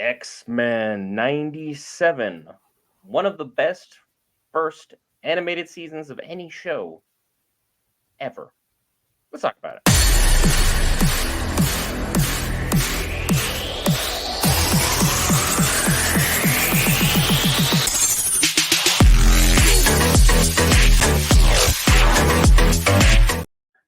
X-Men 97. One of the best first animated seasons of any show ever. Let's talk about it.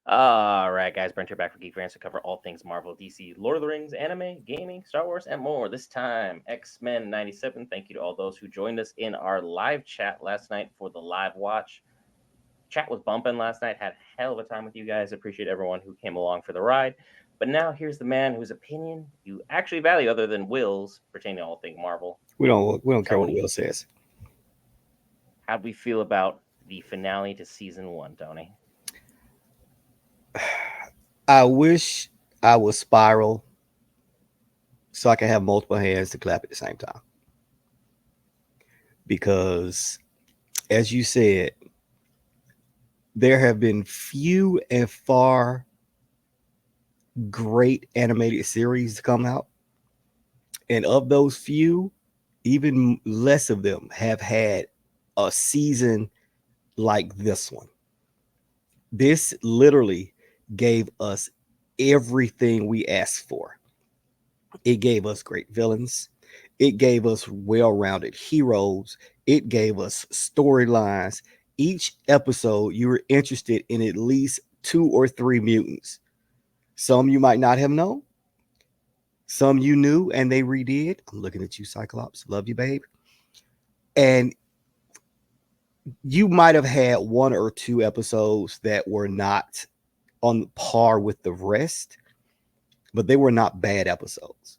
All right, guys, Brent here back for Geek Fans to cover all things Marvel, DC, Lord of the Rings, anime, gaming, Star Wars, and more. This time, X-Men 97. Thank you to all those who joined us in our live chat last night for the live watch. Chat was bumping last night. Had a hell of a time with you guys. Appreciate everyone who came along for the ride. But now here's the man whose opinion you actually value, other than Will's, pertaining to all things Marvel. We don't care what Tony. Will says. How'd we feel about the finale to season 1, Tony? I wish I was Spiral so I can have multiple hands to clap at the same time. Because, as you said, there have been few and far great animated series to come out. And of those few, even less of them have had a season like this one. This literally gave us everything we asked for. It gave us great villains. It gave us well-rounded heroes. It gave us storylines. Each episode, you were interested in at least 2 or 3 mutants. Some you might not have known. Some you knew and they redid. I'm looking at you, Cyclops. Love you, babe. And you might have had 1 or 2 episodes that were not on par with the rest, but they were not bad episodes.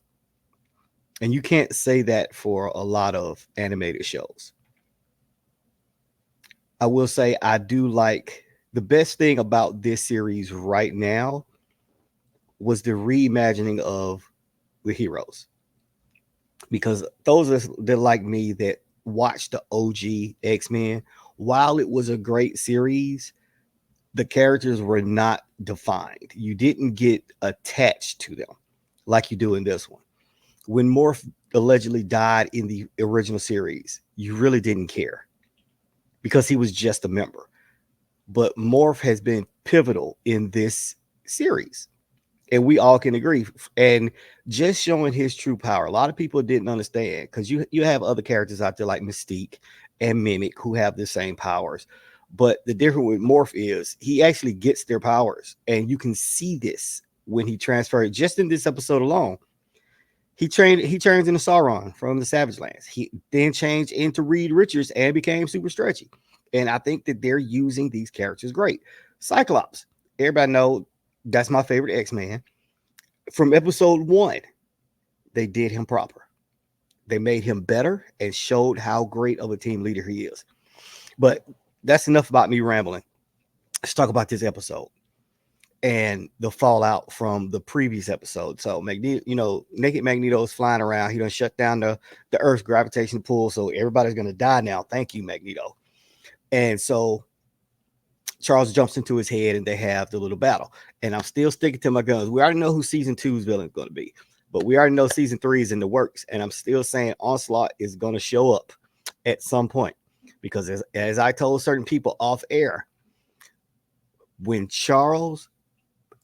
And you can't say that for a lot of animated shows. I will say I do like the best thing about this series right now was the reimagining of the heroes. Because those that like me that watched the OG X-Men, while it was a great series, the characters were not defined. You didn't get attached to them like you do in this one. When Morph allegedly died in the original series, you really didn't care because he was just a member. But Morph has been pivotal in this series, and we all can agree. And just showing his true power, a lot of people didn't understand because you have other characters out there like Mystique and Mimic who have the same powers. But the difference with Morph is he actually gets their powers, and you can see this when he transferred. Just in this episode alone, he turns into Sauron from the Savage Lands. He then changed into Reed Richards and became super stretchy. And I think that they're using these characters great. Cyclops, everybody know that's my favorite X-Man. From episode 1, they did him proper. They made him better and showed how great of a team leader he is. But that's enough about me rambling. Let's talk about this episode and the fallout from the previous episode. So Magneto, Naked Magneto is flying around. He done shut down the Earth's gravitational pull, so everybody's gonna die now. Thank you, Magneto. And so Charles jumps into his head, and they have the little battle. And I'm still sticking to my guns. We already know who season 2's villain is going to be, but we already know season 3 is in the works. And I'm still saying Onslaught is going to show up at some point because, as I told certain people off air, when Charles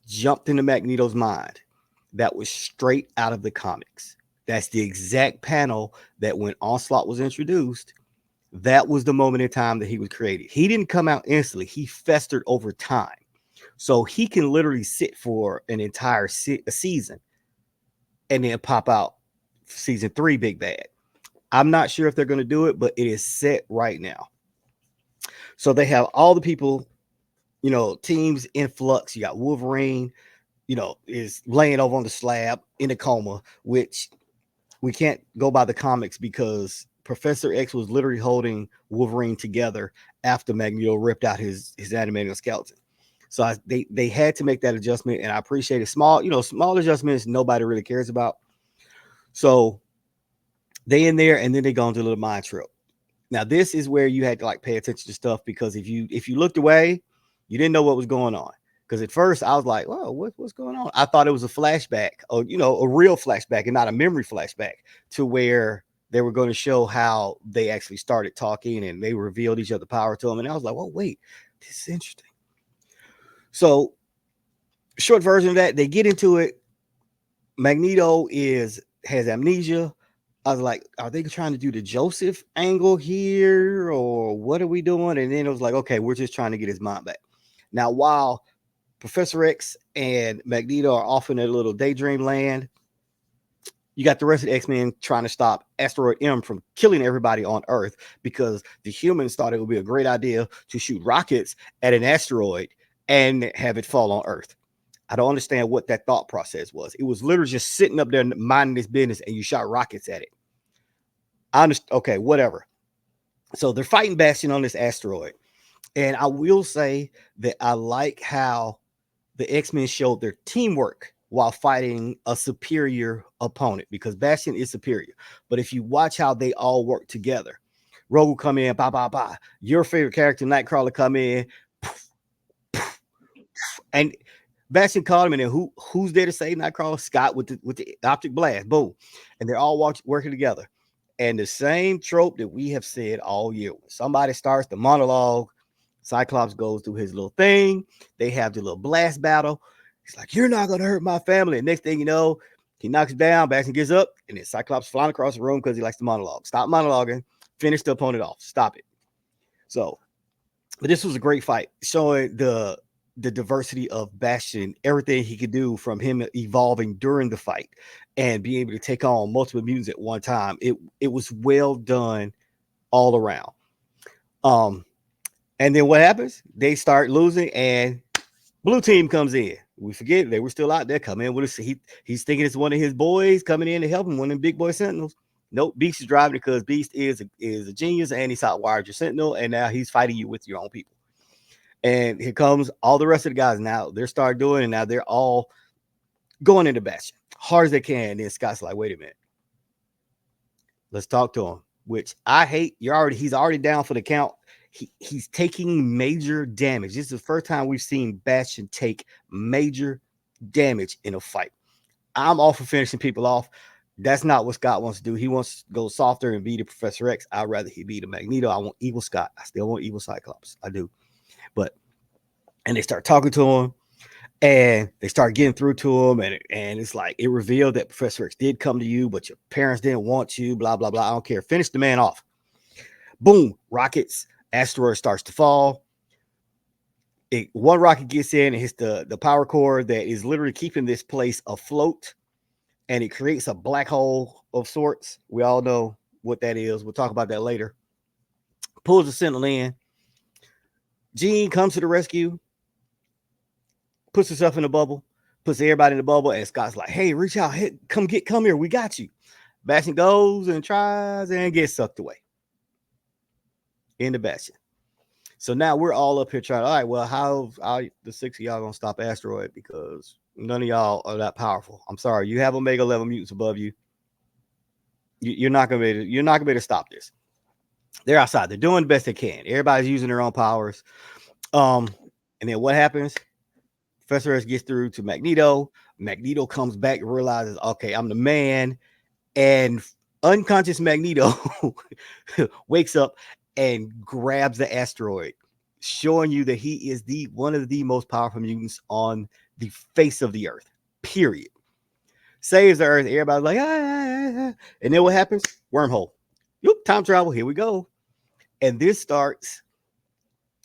jumped into Magneto's mind, that was straight out of the comics. That's the exact panel that when Onslaught was introduced, that was the moment in time that he was created. He didn't come out instantly. He festered over time. So he can literally sit for an entire season and then pop out season 3 big bad. I'm not sure if they're going to do it, but it is set right now. So they have all the people, teams in flux. You got Wolverine, is laying over on the slab in a coma, which we can't go by the comics because Professor X was literally holding Wolverine together after Magneto ripped out his animated skeleton. So they had to make that adjustment, and I appreciate it. Small adjustments nobody really cares about. So they in there, and then they go into a little mind trip. Now this is where you had to pay attention to stuff because if you looked away, you didn't know what was going on Because at first I was like, "Whoa, what's going on?" I thought it was a flashback, or a real flashback, and not a memory flashback, to where they were going to show how they actually started talking and they revealed each other power to them. And I was like, "Oh, wait, this is interesting." So, short version of that, they get into it. Magneto has amnesia. I was like, are they trying to do the Joseph angle here, or what are we doing? And then it was like, okay, we're just trying to get his mind back. Now, while Professor X and Magneto are off in their little daydream land, you got the rest of the X-Men trying to stop Asteroid M from killing everybody on Earth, because the humans thought it would be a great idea to shoot rockets at an asteroid and have it fall on Earth. I don't understand what that thought process was. It was literally just sitting up there minding his business, and you shot rockets at it. I understand. Okay, whatever. So they're fighting Bastion on this asteroid. And I will say that I like how the X-Men showed their teamwork while fighting a superior opponent, because Bastion is superior. But if you watch how they all work together, Rogue will come in, bah, bah, bah. Your favorite character, Nightcrawler, come in, poof, poof, and Bastion called him, and then who's there to save Nightcrawler? Scott with the optic blast, boom, and they're all working together. And the same trope that we have said all year: when somebody starts the monologue, Cyclops goes through his little thing. They have the little blast battle. He's like, "You're not gonna hurt my family." And next thing you know, he knocks it down. Bastion gets up, and then Cyclops flying across the room because he likes to monologue. Stop monologuing. Finish the opponent off. Stop it. So, but this was a great fight, showing the diversity of Bastion, everything he could do, from him evolving during the fight and being able to take on multiple mutants at one time. It was well done all around. Um, and then what happens? They start losing, and Blue Team comes in. We forget they were still out there. Come in with us. He's thinking it's one of his boys coming in to help him, one of them big boy Sentinels. Nope, Beast is driving, because Beast is a genius, and he's outwired your Sentinel, and now he's fighting you with your own people. And here comes all the rest of the guys. Now they're starting doing it. Now they're all going into Bastion hard as they can. And then Scott's like, wait a minute. Let's talk to him. Which I hate. He's already down for the count. He's taking major damage. This is the first time we've seen Bastion take major damage in a fight. I'm all for finishing people off. That's not what Scott wants to do. He wants to go softer and be the Professor X. I'd rather he be the Magneto. I want evil Scott. I still want evil Cyclops. I do. And they start talking to him, and they start getting through to him, and it's like it revealed that Professor X did come to you, but your parents didn't want you, blah, blah, blah. I don't care. Finish the man off. Boom, rockets, asteroid starts to fall. One rocket gets in and hits the power core that is literally keeping this place afloat, and it creates a black hole of sorts. We all know what that is. We'll talk about that later. Pulls the Sentinel in. Jean comes to the rescue, puts herself in a bubble, puts everybody in the bubble, and Scott's like, hey, reach out, hey, come here, we got you. Bastion goes and tries and gets sucked away into Bastion. So now we're all up here trying, all right, well, how the six of y'all gonna stop Asteroid, because none of y'all are that powerful. I'm sorry, you have Omega level mutants above you. You're not gonna be able to stop this. They're outside, they're doing the best they can. Everybody's using their own powers. And then what happens? Professor X gets through to Magneto. Magneto comes back and realizes, okay, I'm the man. And unconscious Magneto wakes up and grabs the asteroid, showing you that he is one of the most powerful mutants on the face of the earth, period. Saves the earth. Everybody's like, ah. And then what happens? Wormhole. Yep, time travel. Here we go. And this starts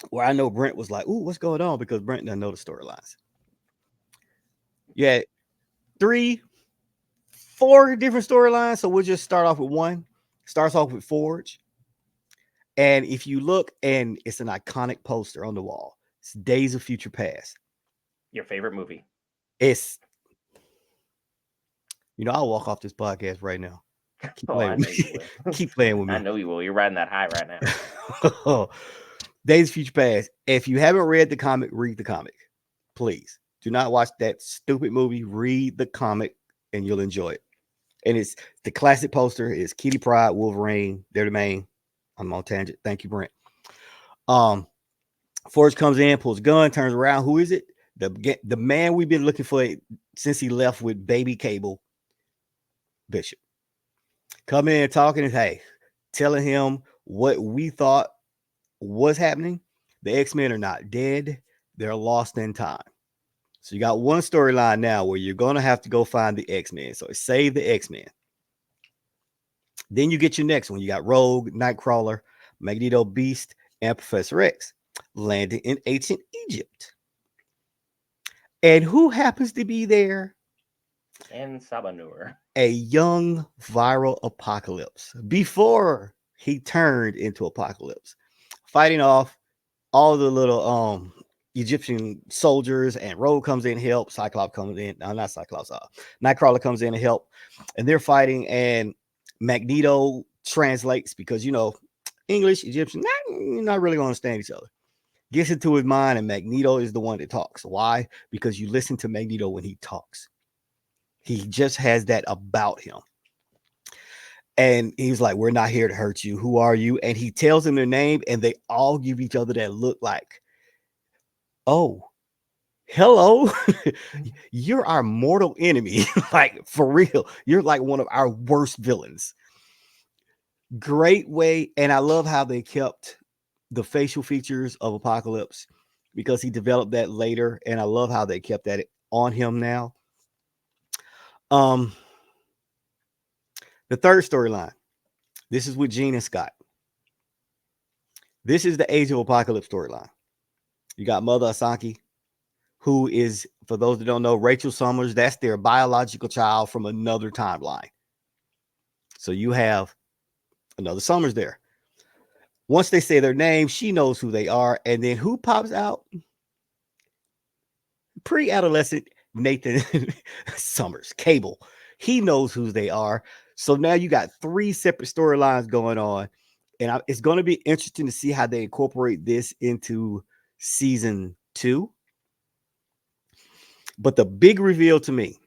where I know Brent was like, ooh, what's going on? Because Brent doesn't know the storylines. Yeah, 3, 4 different storylines. So we'll just start off with one. Starts off with Forge. And if you look, and it's an iconic poster on the wall. It's Days of Future Past. Your favorite movie. It's, I'll walk off this podcast right now. Keep playing with me. Keep playing with me. I know you will. You're riding that high right now. Days of Future Past. If you haven't read the comic, read the comic. Please. Do not watch that stupid movie. Read the comic, and you'll enjoy it. And it's the classic poster is Kitty Pryde, Wolverine. They're the main. I'm on tangent. Thank you, Brent. Forge comes in, pulls a gun, turns around. Who is it? The man we've been looking for since he left with baby Cable, Bishop. Come in talking, hey, telling him what we thought was happening. The X-Men are not dead. They're lost in time. So you got one storyline now where you're going to have to go find the X-Men. So save the X-Men. Then you get your next one. You got Rogue, Nightcrawler, Magneto, Beast, and Professor X landing in ancient Egypt. And who happens to be there? And Sabanur. A young viral Apocalypse before he turned into Apocalypse, fighting off all the little Egyptian soldiers, and Rogue comes in, help. Cyclops comes in, not Cyclops, Nightcrawler comes in to help, and they're fighting. And Magneto translates because English, Egyptian, not really gonna understand each other. Gets into his mind, and Magneto is the one that talks. Why? Because you listen to Magneto when he talks. He just has that about him. And he's like, "We're not here to hurt you. Who are you?" And he tells them their name, and they all give each other that look like, "Oh, hello, you're our mortal enemy." Like, for real, you're like one of our worst villains. Great way. And I love how they kept the facial features of Apocalypse because he developed that later. And I love how they kept that on him now. Um, the third storyline. This is with Jean and Scott. This is the Age of Apocalypse storyline. You got Mother Asaki, who is, for those that don't know, Rachel Summers. That's their biological child from another timeline. So you have another Summers there. Once they say their name, she knows who they are. And then who pops out? Pre-adolescent Nathan Summers, Cable. He knows who they are. So now you got three separate storylines going on. And it's going to be interesting to see how they incorporate this into season 2. But the big reveal to me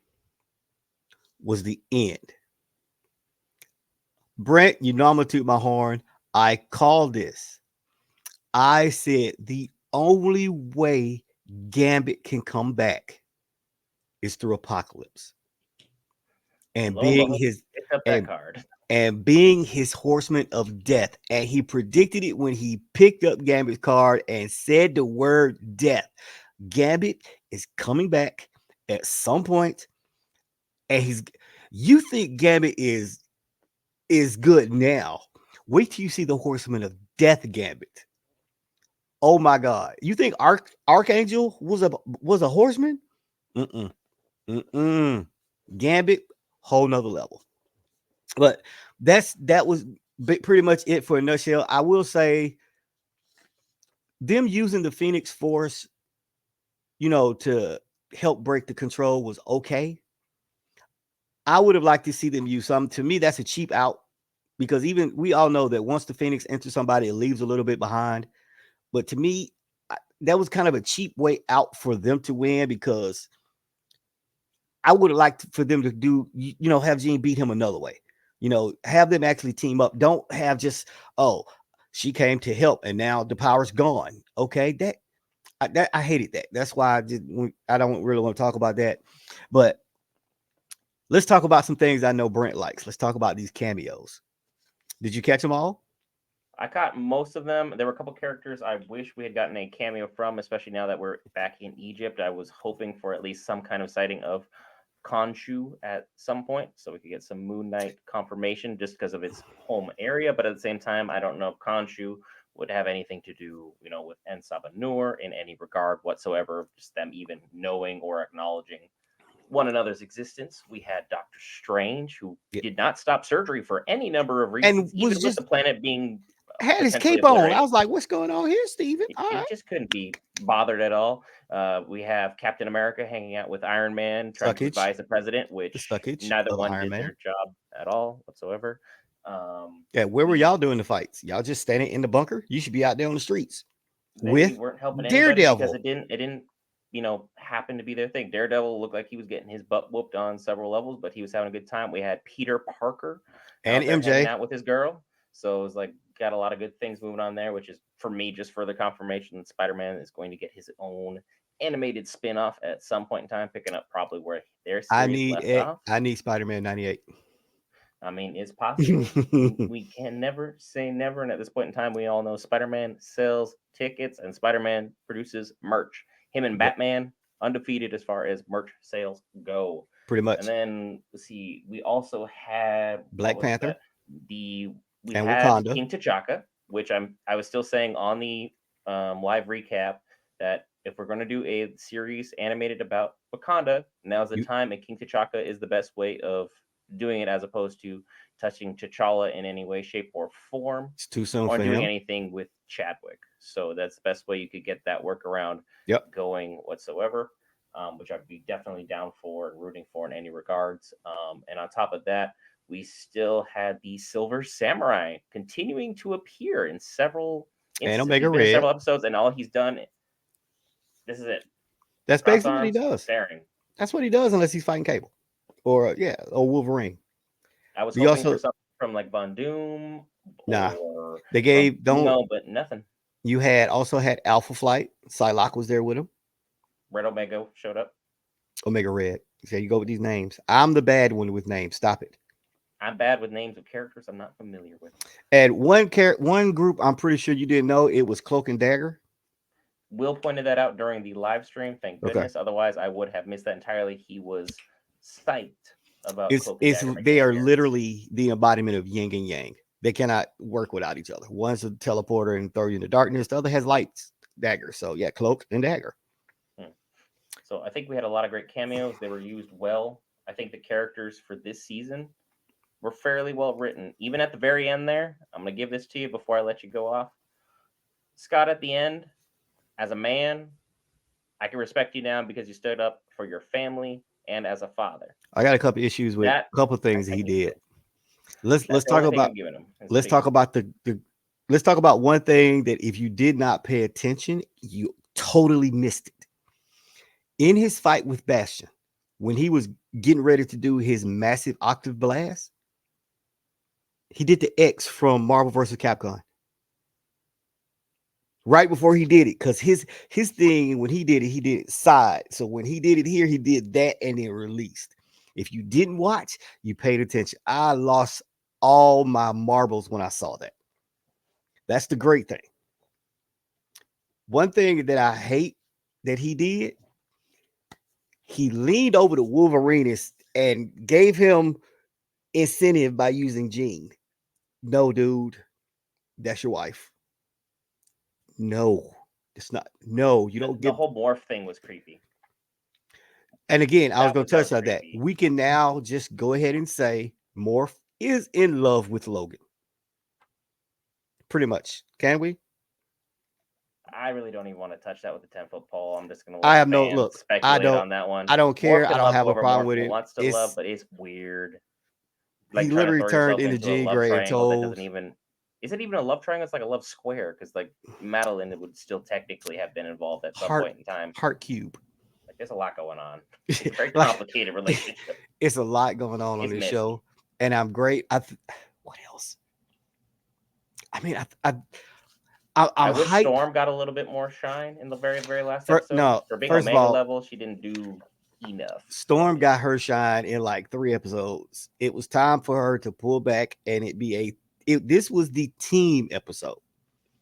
was the end. Brent, you know I'm going to toot my horn. I called this. I said the only way Gambit can come back is through Apocalypse. And And lo and being behold, his picked up that and card. and being his horseman of death. And he predicted it when he picked up Gambit's card and said the word death. Gambit is coming back at some point, and you think Gambit is good now. Wait till you see the horseman of death Gambit. Oh my god. You think Archangel was a horseman? Mm-mm. Mm-mm. Gambit, whole nother level. But that was pretty much it for a nutshell. I will say them using the Phoenix Force, to help break the control was okay. I would have liked to see them use some. To me, that's a cheap out because even we all know that once the Phoenix enters somebody, it leaves a little bit behind. But to me, that was kind of a cheap way out for them to win because I would have liked for them to have Jean beat him another way. Have them actually team up. Don't have just, oh, she came to help and now the power's gone. Okay, I hated that. That's why I don't really want to talk about that. But let's talk about some things I know Brent likes. Let's talk about these cameos. Did you catch them all? I caught most of them. There were a couple characters I wish we had gotten a cameo from, especially now that we're back in Egypt. I was hoping for at least some kind of sighting of Khonshu at some point, so we could get some Moon Knight confirmation just because of its home area. But at the same time, I don't know if Khonshu would have anything to do, with En Sabanur in any regard whatsoever. Just them even knowing or acknowledging one another's existence. We had Doctor Strange, who Yeah. did not stop surgery for any number of And reasons, was even with just the planet being had his potentially cape on. I obliterated. was like, what's going on here, Steven? All He right. just couldn't be bothered at all. We have Captain America hanging out with Iron Man, trying to Suckage. advise the president, The which suckage neither of one Iron did Man. their job at all whatsoever. Yeah, where were We y'all doing the fights? Y'all just standing in the bunker? You should be out there on the streets They with weren't helping anybody because Daredevil it didn't happen to be their thing. Daredevil looked like he was getting his butt whooped on several levels, but he was having a good time. We had Peter Parker and out there hanging MJ. out with his girl, so it was like got a lot of good things moving on there, which is for me just further confirmation that Spider-Man is going to get his own animated spin-off at some point in time, picking up probably where their I series need left off. I need Spider-Man 98. I mean, it's possible. We can never say never. And at this point in time, we all know Spider-Man sells tickets and Spider-Man produces merch. Him and Yep, Batman undefeated as far as merch sales go. pretty And much. then let's see, we also had what Black was Panther that? The we and had Wakanda. King T'Chaka, which I was still saying on the live recap that if we're going to do a series animated about Wakanda, now's the You, time, and King T'Chaka is the best way of doing it as opposed to touching T'Challa in any way, shape, or form, it's too soon or for doing him. anything with Chadwick. So that's the best way you could get that workaround Yep. going whatsoever, which I'd be definitely down for and rooting for in any regards. And on top of that, we still had the Silver Samurai continuing to appear in several And instances. Omega He's been in Red. several episodes, and all he's done, this is it. That's Cross basically what he arms, does. staring. That's what he does unless he's fighting Cable. Or yeah, or Wolverine. I was We hoping for also something from like Von Doom nah. or They from gave don't Zemo, but nothing. you had also had Alpha Flight. Psylocke was there with him. Red Omega showed up. Omega Red. So you go with these names. I'm the bad one with names. Stop it. I'm bad with names of characters I'm not familiar with. And one group I'm pretty sure you didn't know it was Cloak and Dagger. Will pointed that out during the live stream. Thank Okay. goodness. Otherwise, I would have missed that entirely. He was psyched about It's Cloak and it's Dagger making they an are appearance. literally the embodiment of yin and yang. They cannot work without each other. One's a teleporter and throw you into darkness. The other has lights, daggers. So yeah, Cloak and Dagger. Hmm. So I think we had a lot of great cameos. They were used well. I think the characters for this season were fairly well written. Even at the very end there, I'm going to give this to you before I let you go off. Scott, at the end, as a man, I can respect you now because you stood up for your family and as a father. I got a couple issues with That a couple things that I he can give did. it. Let's That's let's the talk only thing about I'm giving him. His let's talk patience. about the let's talk about one thing that if you did not pay attention, you totally missed it. In his fight with Bastion, when he was getting ready to do his massive octave blast, he did the X from Marvel vs. Capcom. Right before he did it, because his thing when he did it side. So when he did it here, he did that and then released. If you didn't watch, you paid attention. I lost all my marbles when I saw that. That's the great thing. One thing that I hate that he did, he leaned over to Wolverine and gave him incentive by using Jean. No, dude, that's your wife. No, it's not. No, you don't The get. whole morph thing was creepy. And again, I was going to That touch was on that. creepy. We can now just go ahead and say Morph is in love with Logan. Pretty much. Can we? I really don't even want to touch that with the 10-foot pole. I'm just going to I let the have no fans look. I speculate don't. on that one. I don't Morph care. I can don't love have a whoever problem Morph with it. wants to love, but it's weird. He Like trying to literally throw turned yourself into into a Jean love Grey and triangle that told. doesn't even. Is it even a love triangle? It's like a love square because like Madeline would still technically have been involved at some Heart point in time. Heart Cube. Like there's a lot going on. It's a very Like complicated relationship. it's a lot going on It's this messy. show, and I'm great. What else? I mean, I I'm wish hyped. Storm got a little bit more shine in the very, very last episode. No, For being first of Omega all, level, she didn't do enough for Storm me. got her shine in like 3 episodes. It was time for her to pull back and it be this was the team episode.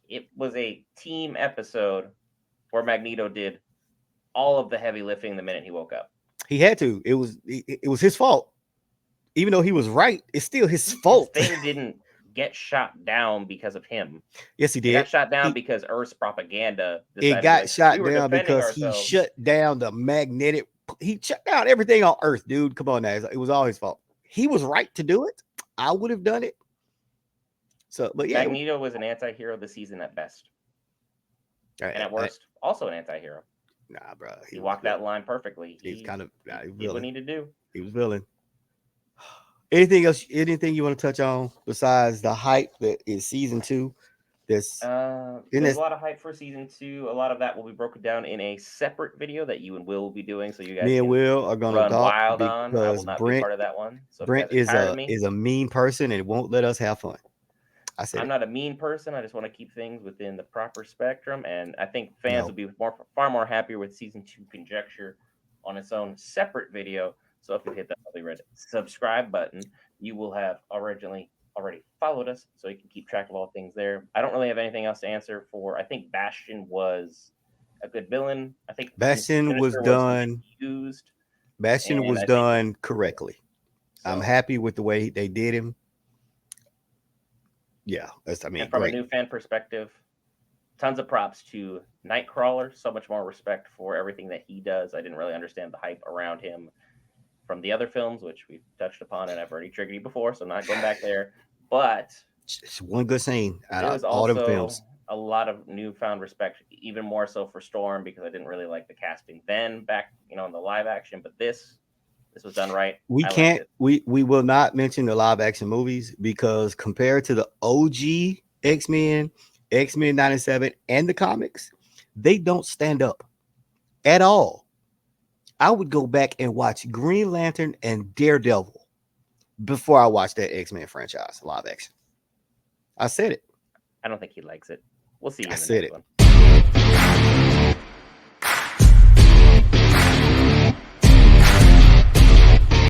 It was a team episode where Magneto did all of the heavy lifting the minute he woke up. He had to. It was his fault. Even though he was right, it's still his His fault. thing didn't get shot down because of him. Yes, he It got did. shot down He because Earth's propaganda it decided got like we shot were down defending because he ourselves. shut down the magnetic. He shut down everything on Earth, dude. Come on now. It was all his fault. He was right to do it. I would have done it. So, but yeah. Magneto was an anti-hero this season at best. And at worst, also an anti-hero. Nah, bro. He walked that line perfectly. He was kind of he did villain. what he needed to do. He was villain. Anything else? Anything you want to touch on besides the hype that is season 2? There's a lot of hype for season 2. A lot of that will be broken down in a separate video that you and Will will be doing, so you guys me and can Will are gonna run talk wild on. I will because not be part of that one. So if you Brent guys are tired of me, is a mean person and won't let us have fun. I said I'm it. not a mean person. I just want to keep things within the proper spectrum, and I think fans No. will be far more happier with season two conjecture on its own separate video. So if you hit that lovely red subscribe button, you will have already followed us, so you can keep track of all things there. I don't really have anything else to answer for. I think Bastion was a good villain. I think Bastion was Sinister was done. misused, Bastion and was I think done correctly. I'm so. happy with the way they did him. Yeah, that's I And mean, from a great. new fan perspective, tons of props to Nightcrawler. So much more respect for everything that he does. I didn't really understand the hype around him from the other films, which we've touched upon, and I've already triggered you before, so I'm not going back there. But Just one good scene out there of was all them also films. a lot of newfound respect, even more so for Storm, because I didn't really like the casting then back, in the live action. But this was done right. We I liked can't it. we will not mention the live action movies because compared to the OG X-Men, X-Men 97 and the comics, they don't stand up at all. I would go back and watch Green Lantern and Daredevil before I watch that X-Men franchise live action. I said it. I don't think he likes it. We'll see you I in the said next it. one.